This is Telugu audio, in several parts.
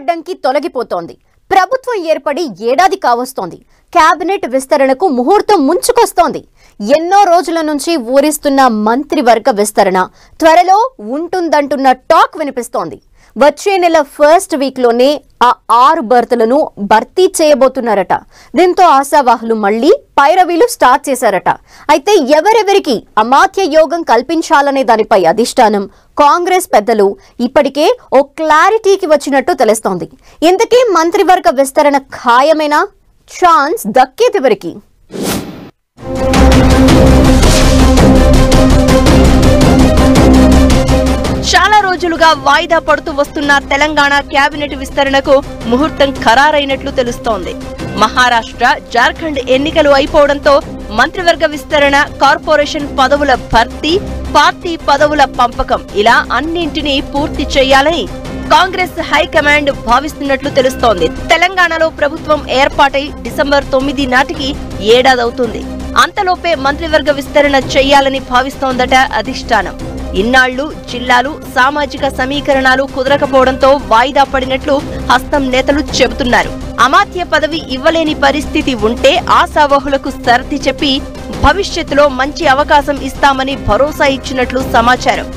అడ్డంకి తొలగిపోతోంది. ప్రభుత్వం ఏర్పడి ఏడాది కావస్తోంది. కేబినెట్ విస్తరణకు ముహూర్తం ముంచుకొస్తోంది. ఎన్నో రోజుల నుంచి ఊరిస్తున్న మంత్రివర్గ విస్తరణ త్వరలో ఉంటుందంటున్న టాక్ వినిపిస్తోంది. వచ్చే నెల ఫస్ట్ వీక్లోనే ఆ 6 బర్తులను భర్తీ చేయబోతున్నారట. దీంతో ఆశావాహులు మళ్లీ పైరవీలు స్టార్ట్ చేశారట. అయితే ఎవరెవరికి అమాత్య యోగం కల్పించాలనే దానిపై అధిష్టానం, కాంగ్రెస్ పెద్దలు ఇప్పటికే ఓ క్లారిటీకి వచ్చినట్టు తెలుస్తోంది. ఇంతకీ మంత్రివర్గ విస్తరణ ఖాయమేనా? ఛాన్స్ దక్కేదెవరికి? చాలా రోజులుగా వాయిదా పడుతూ వస్తున్న తెలంగాణ కేబినెట్ విస్తరణకు ముహూర్తం ఖరారైనట్లు తెలుస్తోంది. మహారాష్ట్ర, జార్ఖండ్ ఎన్నికలు అయిపోవడంతో మంత్రివర్గ విస్తరణ, కార్పొరేషన్ పదవుల భర్తీ, పార్టీ పదవుల పంపకం ఇలా అన్నింటినీ పూర్తి చేయాలని కాంగ్రెస్ హైకమాండ్ భావిస్తున్నట్లు తెలుస్తోంది. తెలంగాణలో ప్రభుత్వం ఏర్పాటై డిసెంబర్ 9 నాటికి ఏడాదవుతుంది. అంతలోపే మంత్రివర్గ విస్తరణ చేయాలని భావిస్తోందట అధిష్టానం. ఇన్నాళ్లు జిల్లాలు, సామాజిక సమీకరణాలు కుదరకపోవడంతో వాయిదా పడినట్లు హస్తం నేతలు చెబుతున్నారు. అమాత్య పదవి ఇవ్వలేని పరిస్థితి ఉంటే ఆశావహులకు సర్ది చెప్పి భవిష్యత్తులో మంచి అవకాశం ఇస్తామని భరోసా ఇచ్చినట్లు సమాచారం.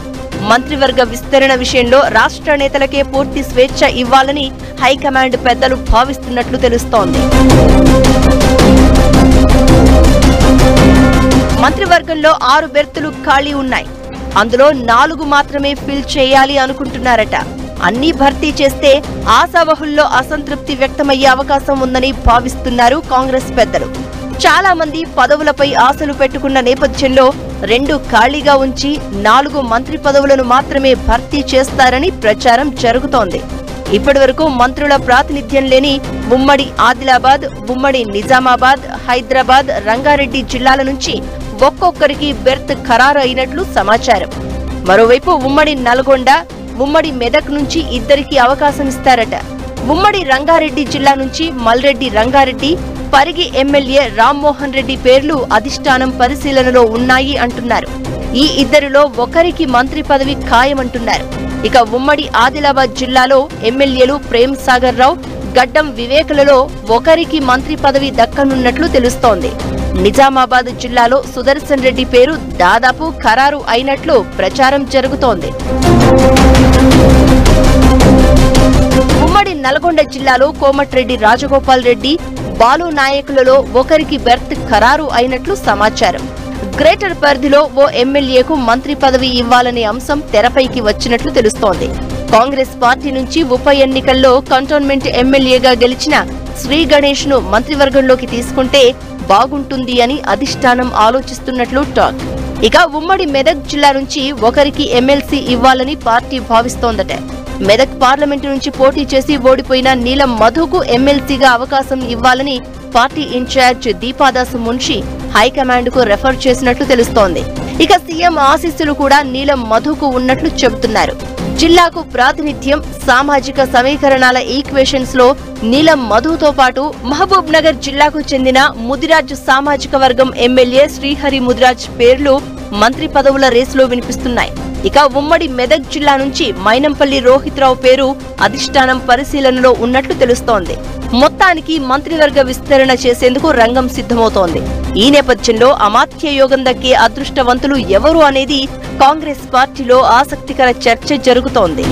మంత్రివర్గ విస్తరణ విషయంలో రాష్ట్ర నేతలకే పూర్తి స్వేచ్ఛ ఇవ్వాలని హైకమాండ్ పెద్దలు భావిస్తున్నట్లు తెలుస్తోంది. మంత్రివర్గంలో 6 బెర్తులు ఖాళీ ఉన్నాయి. అందులో 4 మాత్రమే ఫిల్ చేయాలి అనుకుంటున్నారట. అన్ని భర్తీ చేస్తే ఆశావహుల్లో అసంతృప్తి వ్యక్తమయ్యే అవకాశం ఉందని భావిస్తున్నారు కాంగ్రెస్ పెద్దలు. చాలా మంది పదవులపై ఆశలు పెట్టుకున్న నేపథ్యంలో 2 ఖాళీగా ఉంచి 4 మంత్రి పదవులను మాత్రమే భర్తీ చేస్తారని ప్రచారం జరుగుతోంది. ఇప్పటివరకు మంత్రుల ప్రాతినిధ్యం లేని ఉమ్మడి ఆదిలాబాద్, ఉమ్మడి నిజామాబాద్, హైదరాబాద్, రంగారెడ్డి జిల్లాల నుంచి ఒక్కొక్కరికి బెర్త్ ఖరారు అయినట్లు సమాచారం. మరోవైపు ఉమ్మడి నల్గొండ, ఉమ్మడి మెదక్ నుంచి 2కి అవకాశం ఇస్తారట. ఉమ్మడి రంగారెడ్డి జిల్లా నుంచి మల్రెడ్డి రంగారెడ్డి, పరిగి ఎమ్మెల్యే రామ్మోహన్ రెడ్డి పేర్లు అధిష్టానం పరిశీలనలో ఉన్నాయి అంటున్నారు. ఈ 2లో ఒకరికి మంత్రి పదవి ఖాయమంటున్నారు. ఇక ఉమ్మడి ఆదిలాబాద్ జిల్లాలో ఎమ్మెల్యేలు ప్రేమ్ సాగర్ రావు, గడ్డం వివేకులలో ఒకరికి మంత్రి పదవి దక్కనున్నట్లు తెలుస్తోంది. నిజామాబాద్ జిల్లాలో సుదర్శన్ రెడ్డి పేరు దాదాపు ఖరారు అయినట్లు ప్రచారం జరుగుతోంది. ఉమ్మడి నల్గొండ జిల్లాలో కోమటిరెడ్డి రాజగోపాల్ రెడ్డి, బాలు నాయకులలో ఒకరికి బెర్త్ ఖరారు అయినట్లు సమాచారం. గ్రేటర్ పరిధిలో ఓ ఎమ్మెల్యేకు మంత్రి పదవి ఇవ్వాలనే అంశం తెరపైకి వచ్చినట్లు తెలుస్తోంది. కాంగ్రెస్ పార్టీ నుంచి ఉప ఎన్నికల్లో కంటోన్మెంట్ ఎమ్మెల్యేగా గెలిచిన శ్రీ గణేష్ ను మంత్రివర్గంలోకి తీసుకుంటే బాగుంటుంది అని అధిష్టానం ఆలోచిస్తున్నట్లు టాక్. ఇక ఉమ్మడి మెదక్ జిల్లా నుంచి ఒకరికి ఎమ్మెల్సీ ఇవ్వాలని పార్టీ భావిస్తోందట. మెదక్ పార్లమెంటు నుంచి పోటీ చేసి ఓడిపోయిన నీలం మధుకు ఎమ్మెల్సీగా అవకాశం ఇవ్వాలని party incharge Deepa Das Munshi high command కు రెఫర్ చేసినట్లు తెలుస్తోంది. ఇక సీఎం ఆశీస్సులు కూడా నీలం మధుకు ఉన్నట్లు చెబుతున్నారు. జిల్లాకు ప్రాతినిధ్యం, సామాజిక సమీకరణాల ఈక్వేషన్స్ లో నీలం మధుతో పాటు మహబూబ్ నగర్ జిల్లాకు చెందిన ముదిరాజ్ సామాజిక వర్గం ఎమ్మెల్యే శ్రీహరి ముదిరాజ్ పేర్లు మంత్రి పదవుల రేసులో వినిపిస్తున్నాయి. ఇక ఉమ్మడి మెదక్ జిల్లా నుంచి మైనంపల్లి రోహిత్ రావు పేరు అధిష్టానం పరిశీలనలో ఉన్నట్లు తెలుస్తోంది. మొత్తానికి మంత్రివర్గ విస్తరణ చేసేందుకు రంగం సిద్ధమవుతోంది. ఈ నేపథ్యంలో అమాత్య యోగం దక్కే అదృష్టవంతులు ఎవరు అనేది కాంగ్రెస్ పార్టీలో ఆసక్తికర చర్చ జరుగుతోంది.